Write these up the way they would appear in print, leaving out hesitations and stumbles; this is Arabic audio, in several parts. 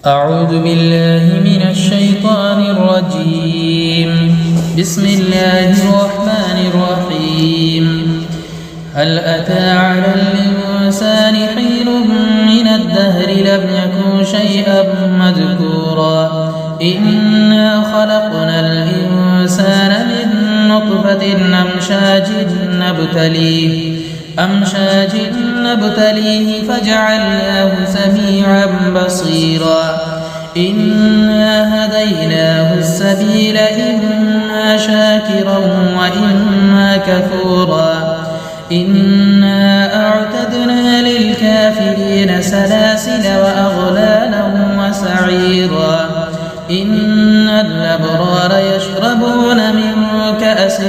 أعوذ بالله من الشيطان الرجيم. بسم الله الرحمن الرحيم. هل أتى على الإنسان حين من الدهر لم يكن شيئا مذكورا إنا خلقنا الإنسان من نطفة أمشاج نبتليه فجعلناه سميعا بصيرا إنا هديناه السبيل إما شاكرا وإما كفورا إنا أعتدنا للكافرين سلاسل وأغلالا وسعيرا إن الأبرار يشربون من كأس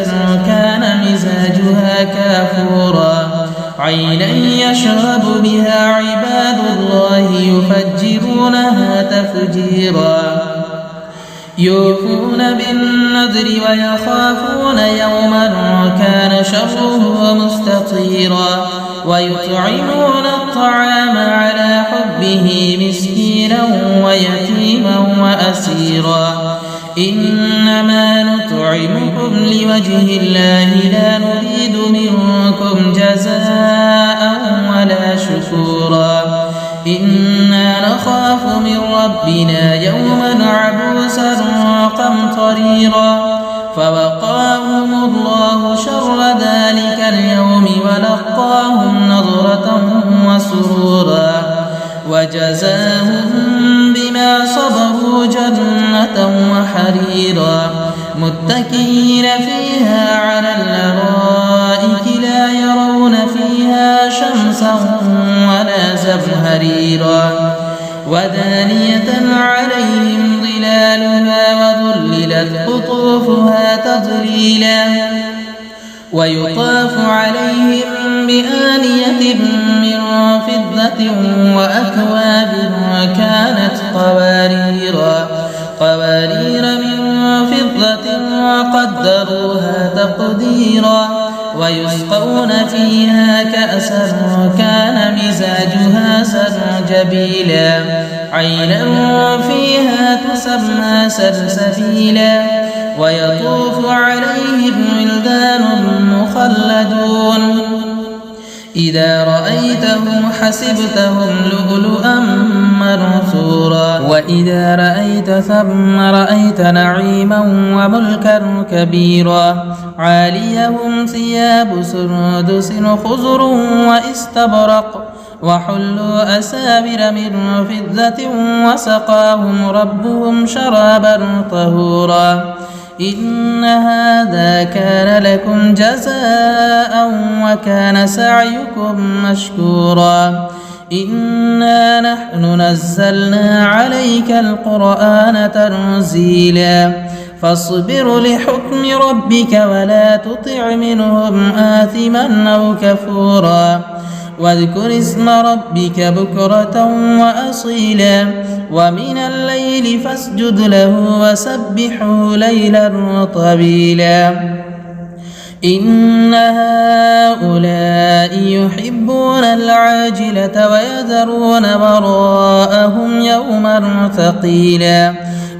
كان مزاجها كافورا عينا يشرب بها عباد الله يفجرونها تفجيرا يوفون بالنذر ويخافون يوما كان شره مستطيرا ويطعمون الطعام على حبه مسكينا ويتيما وأسيرا إنما نطعمكم لوجه الله لا نريد منكم جزاء ولا شكورا إنا نخاف من ربنا يوما عبوسا قمطريرا فوقاهم الله شر ذلك اليوم ولقاهم نضرة وسرورا وجزاهم بما صبروا جنة وحريرا متكئين فيها على الأرائك لا يرون فيها شمسا ولا زمهريرا ودانية عليهم ظلالها وذللت قطوفها تذليلا ويطاف عليهم بآنية من فضة وأكواب كانت قوارير من فضة وقدروها تقديرا ويسقون فيها كأسا كان مزاجها سرجبيلا عينا فيها تسمى سلسبيلا ويطوف عليهم ولدان مخلدون إذا رأيتهم حسبتهم لؤلؤا منثورا وإذا رأيت ثم رأيت نعيما وملكا كبيرا عاليهم ثياب سندس خضر واستبرق وحلوا أساور من فضة وسقاهم ربهم شرابا طهورا إن هذا كان لكم جزاء وكان سعيكم مشكورا إنا نحن نزلنا عليك القرآن تنزيلا فاصبر لحكم ربك ولا تطع منهم آثما أو كفورا واذكر اسم ربك بكرة وأصيلا ومن الليل فاسجد له وسبحه ليلا طويلا إن هؤلاء يحبون العاجلة ويذرون وراءهم يوما ثقيلا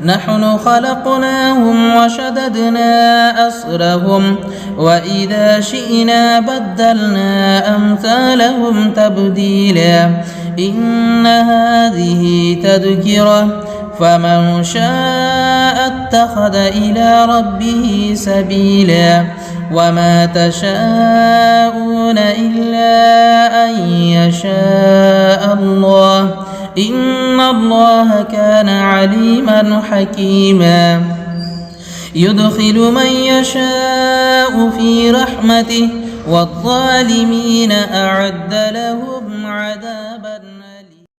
نحن خلقناهم وشددنا أسرهم وإذا شئنا بدلنا أمثالهم تبديلا إن هذه تذكرة فمن شاء اتخذ إلى ربه سبيلا وما تشاءون إلا أن يشاء الله إن الله كان عليما حكيما يدخل من يشاء في رحمته والظالمين أعد لهم عذابا